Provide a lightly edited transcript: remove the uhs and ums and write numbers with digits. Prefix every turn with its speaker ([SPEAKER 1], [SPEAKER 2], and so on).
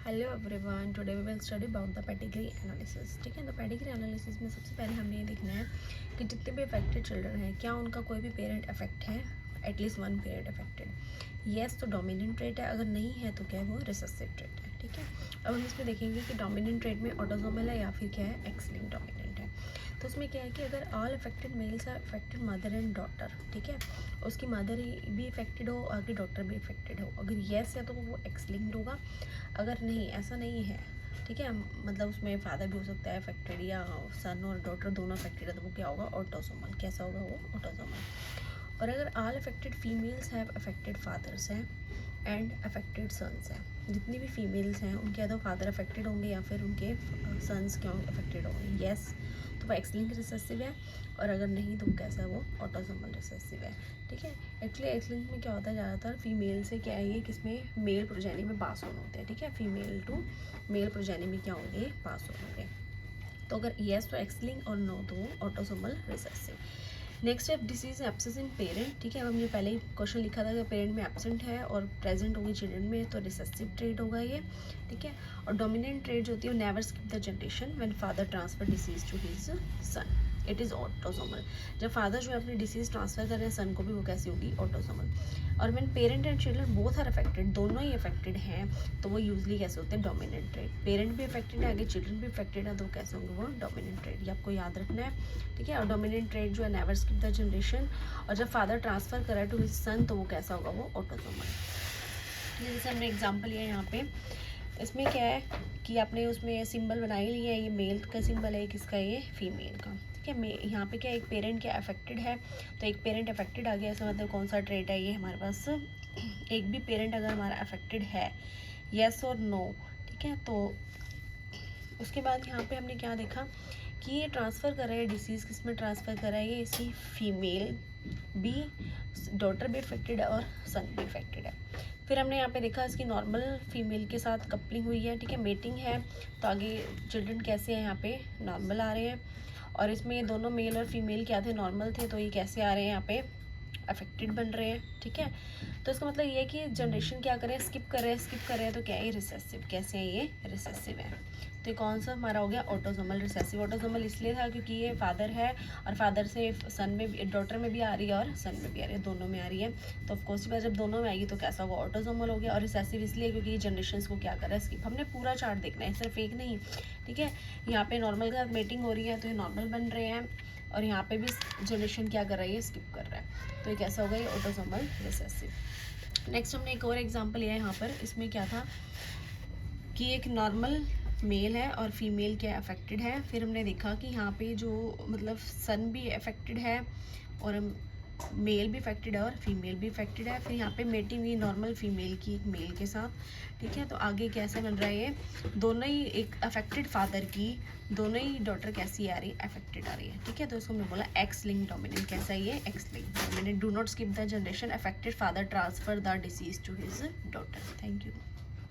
[SPEAKER 1] Hello everyone, today we will study about the pedigree analysis. ठीक है, तो pedigree analysis में सबसे पहले हमें ये देखना है कि जितने भी अफेक्टेड चिल्ड्रन हैं क्या उनका कोई भी पेरेंट अफेक्ट है, at least one parent affected. Yes तो डोमिनेंट ट्रेट है, अगर नहीं है तो क्या है वो रिसेसिव ट्रेट है। ठीक है, अब हम इसमें देखेंगे कि डोमिनेंट ट्रेट में ऑटोसोमल है या फिर क्या है एक्स लिंक्ड डोमिनेंट है। तो उसमें क्या है कि अगर all affected males are affected mother and daughter, ठीक है, उसकी मदर भी इफेक्टेड हो और की डॉटर भी इफेक्टेड हो, अगर येस है तो वो एक्स लिंक्ड होगा। अगर नहीं, ऐसा नहीं है, ठीक है, मतलब उसमें फादर भी हो सकता है अफेक्टेड या सन और डॉटर दोनों अफेक्टेड है, तो वो क्या होगा ऑटोसोमल। कैसा होगा वो ऑटोसोमल। और अगर all affected females have affected fathers हैं एंड अफेक्टेड सन्स हैं, जितनी भी फीमेल्स हैं उनके या तो फादर अफेक्टेड होंगे या फिर उनके सन्स क्या होंगे अफेक्टेड होंगे, येस तो वो एक्स लिंक रिसेसिव है। और अगर नहीं तो कैसा वो ऑटोसोमल रिसेसिव है। ठीक है, एक्चुअली एक्स लिंक में क्या होता है, ज़्यादातर फीमेल से क्या है ये किसमें मेल प्रोजेनी में पास ऑन होते हैं। ठीक है, फीमेल टू मेल प्रोजेनी में क्या होंगे पास ऑन होंगे। तो अगर येस तो एक्स लिंक और नो तो ऑटोसोमल रिसेसिव। नेक्स्ट है डिसीज एब्सेंस इन पेरेंट। ठीक है, अब हमने पहले ही क्वेश्चन लिखा था कि पेरेंट में एब्सेंट है और प्रेजेंट होगी चिल्ड्रन में तो रिसेसिव ट्रेट होगा ये। ठीक है, और डोमिनेंट ट्रेट जो होती है never skip the generation when father transfer disease to his son, it is autosomal. जब फादर जो है अपनी डिसीज ट्रांसफर कर रहे हैं सन को भी वो कैसी होगी ऑटोसोमल। और when parent and children both are affected, दोनों ही अफेक्टेड हैं, तो वो यूजली कैसे होते हैं डोमिनेंट ट्रेट। पेरेंट भी अफेक्टेड है, आगे चिल्ड्रन भी अफेक्टेड है, तो कैसे होंगे वो डोमिनेंट ट्रेट। ये आपको याद रखना है। ठीक है, और डोमिनेंट ट्रेट जो है नेवर स्किप द जनरेशन, और जब फादर ट्रांसफर करा टू हिज सन तो वो कैसा होगा वो ऑटोसोमल। जैसे हमने एग्जाम्पल लिया यहाँ पे, इसमें क्या है कि आपने उसमें सिंबल बना ही लिया है, ये मेल का सिंबल है, किसका ये फीमेल का। ठीक है, यहाँ पे क्या एक पेरेंट क्या अफेक्टेड है, तो एक पेरेंट अफेक्टेड आ गया, ऐसा मतलब कौन सा ट्रेट है ये हमारे पास, एक भी पेरेंट अगर हमारा अफेक्टेड है, येस और नो। ठीक है, तो उसके बाद यहाँ पे हमने क्या देखा कि ये ट्रांसफ़र कर रहा है डिसीज़, किस में ट्रांसफ़र कर रहा है ये, इसकी फीमेल भी, डॉटर भी अफेक्टेड है और सन भी अफेक्टेड है। फिर हमने यहाँ पे देखा इसकी नॉर्मल फीमेल के साथ कपलिंग हुई है। ठीक है, मेटिंग है, तो आगे चिल्ड्रन कैसे हैं यहाँ पे नॉर्मल आ रहे हैं। और इसमें ये दोनों मेल और फीमेल क्या थे, नॉर्मल थे, तो ये कैसे आ रहे हैं यहाँ पे अफेक्टेड बन रहे हैं। ठीक है, तो इसका मतलब ये है कि जनरेशन क्या करें स्किप कर रहे हैं, तो क्या है ये रिसेसिव। कैसे है ये रिसेसिव है, तो ये कौन सा हमारा हो गया ऑटोसोमल रिसेसिव। ऑटोसोमल इसलिए था क्योंकि ये फादर है और फादर से सन में भी, डॉटर में भी आ रही है और सन में भी आ रही है, दोनों में आ रही है, तो ऑफकोर्स जब दोनों में आएगी तो कैसा होगा ऑटोसोमल हो गया। और रिसेसिव इसलिए क्योंकि ये जनरेशन को क्या कर रहा है स्किप। हमने पूरा चार्ट देखना है, सिर्फ एक नहीं। ठीक है, यहाँ पे नॉर्मल के साथ मेटिंग हो रही है तो ये नॉर्मल बन रहे हैं, और यहाँ पे भी जनरेशन क्या कर रही है स्किप कर रहा है, तो ये कैसा होगा ये ऑटोसोमल रिसेसिव। नेक्स्ट हमने एक और एग्जांपल लिया है यहाँ पर, इसमें क्या था कि एक नॉर्मल मेल है और फीमेल क्या अफेक्टेड है। फिर हमने देखा कि यहाँ पे जो मतलब सन भी अफेक्टेड है और मेल भी अफेक्टेड है और फीमेल भी अफेक्टेड है। फिर यहाँ पे मेटिंग हुई नॉर्मल फीमेल की एक मेल के साथ। ठीक है, तो आगे कैसे बन रहा है ये, दोनों ही एक अफेक्टेड फादर की दोनों ही डॉटर कैसी आ रही है अफेक्टेड आ रही है। ठीक है, तो इसको हमने बोला एक्स लिंक डोमिनेंट। कैसा है ये X link dominant. Do not skip the generation, affected father transfer the disease to his daughter. Thank you.